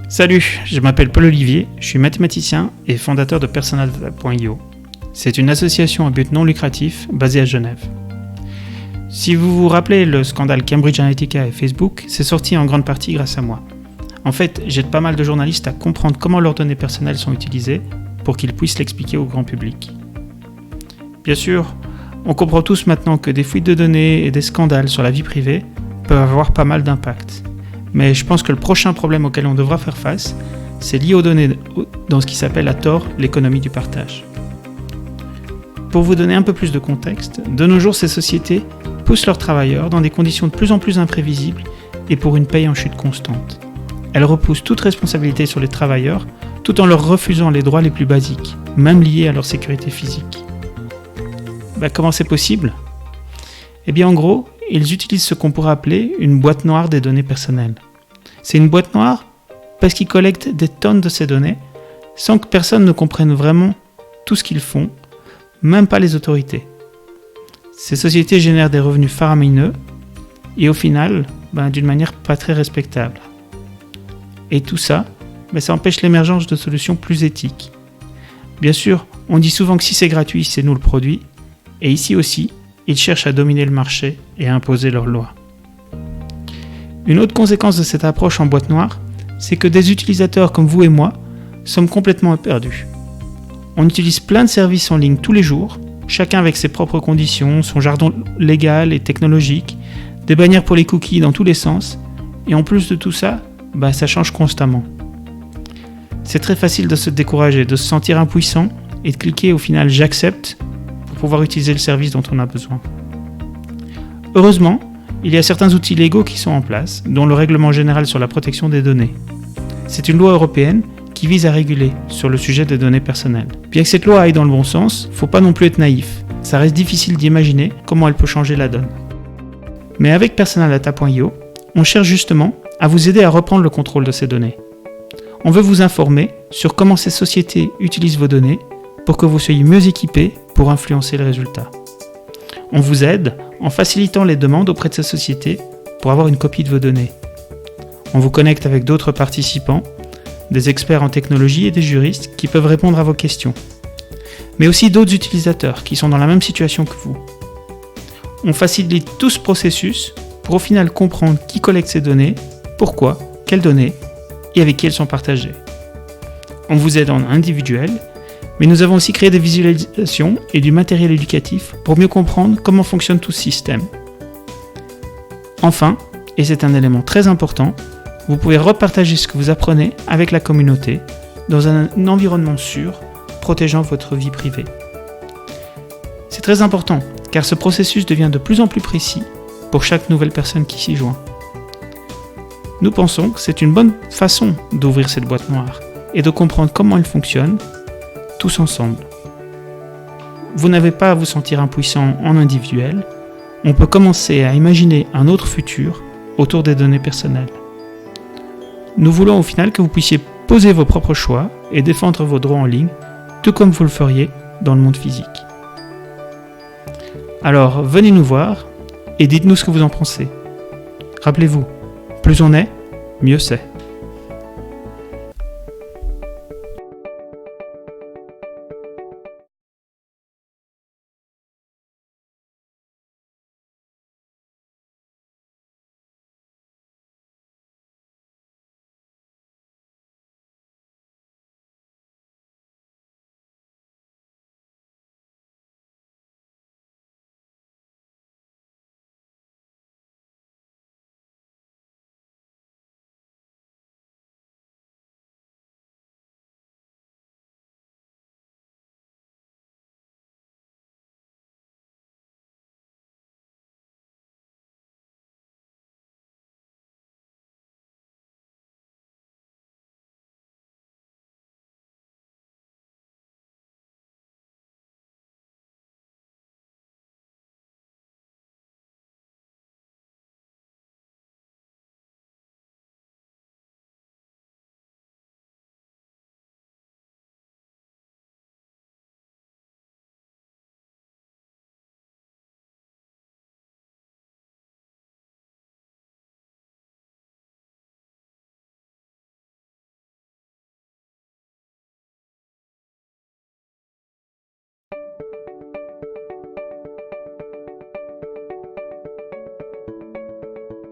Salut, je m'appelle Paul Olivier, je suis mathématicien et fondateur de Personaldata.io. C'est une association à but non lucratif basée à Genève. Si vous vous rappelez le scandale Cambridge Analytica et Facebook, c'est sorti en grande partie grâce à moi. En fait, j'aide pas mal de journalistes à comprendre comment leurs données personnelles sont utilisées pour qu'ils puissent l'expliquer au grand public. Bien sûr, on comprend tous maintenant que des fuites de données et des scandales sur la vie privée peuvent avoir pas mal d'impact. Mais je pense que le prochain problème auquel on devra faire face, c'est lié aux données dans ce qui s'appelle à tort l'économie du partage. Pour vous donner un peu plus de contexte, de nos jours ces sociétés poussent leurs travailleurs dans des conditions de plus en plus imprévisibles et pour une paye en chute constante. Elles repoussent toute responsabilité sur les travailleurs tout en leur refusant les droits les plus basiques, même liés à leur sécurité physique. Comment c'est possible ? Eh bien en gros, ils utilisent ce qu'on pourrait appeler une boîte noire des données personnelles. C'est une boîte noire parce qu'ils collectent des tonnes de ces données sans que personne ne comprenne vraiment tout ce qu'ils font, même pas les autorités. Ces sociétés génèrent des revenus faramineux et au final, d'une manière pas très respectable. Et tout ça, ça empêche l'émergence de solutions plus éthiques. Bien sûr, on dit souvent que si c'est gratuit, c'est nous le produit, et ici aussi, ils cherchent à dominer le marché et à imposer leurs lois. Une autre conséquence de cette approche en boîte noire, c'est que des utilisateurs comme vous et moi sommes complètement perdus. On utilise plein de services en ligne tous les jours, chacun avec ses propres conditions, son jargon légal et technologique, des bannières pour les cookies dans tous les sens, et en plus de tout ça, ça change constamment. C'est très facile de se décourager, de se sentir impuissant et de cliquer au final « j'accepte » pour pouvoir utiliser le service dont on a besoin. Heureusement, il y a certains outils légaux qui sont en place, dont le règlement général sur la protection des données. C'est une loi européenne qui vise à réguler sur le sujet des données personnelles. Bien que cette loi aille dans le bon sens, faut pas non plus être naïf. Ça reste difficile d'imaginer comment elle peut changer la donne. Mais avec Personaldata.io, on cherche justement à vous aider à reprendre le contrôle de ces données. On veut vous informer sur comment ces sociétés utilisent vos données pour que vous soyez mieux équipés pour influencer le résultat. On vous aide en facilitant les demandes auprès de ces sociétés pour avoir une copie de vos données. On vous connecte avec d'autres participants, des experts en technologie et des juristes qui peuvent répondre à vos questions, mais aussi d'autres utilisateurs qui sont dans la même situation que vous. On facilite tout ce processus pour au final comprendre qui collecte ces données, pourquoi, quelles données et avec qui elles sont partagées. On vous aide en individuel, mais nous avons aussi créé des visualisations et du matériel éducatif pour mieux comprendre comment fonctionne tout ce système. Enfin, et c'est un élément très important, vous pouvez repartager ce que vous apprenez avec la communauté dans un environnement sûr, protégeant votre vie privée. C'est très important, car ce processus devient de plus en plus précis pour chaque nouvelle personne qui s'y joint. Nous pensons que c'est une bonne façon d'ouvrir cette boîte noire et de comprendre comment elle fonctionne, tous ensemble. Vous n'avez pas à vous sentir impuissant en individuel, on peut commencer à imaginer un autre futur autour des données personnelles. Nous voulons au final que vous puissiez poser vos propres choix et défendre vos droits en ligne, tout comme vous le feriez dans le monde physique. Alors, venez nous voir et dites-nous ce que vous en pensez. Rappelez-vous, plus on est, mieux c'est.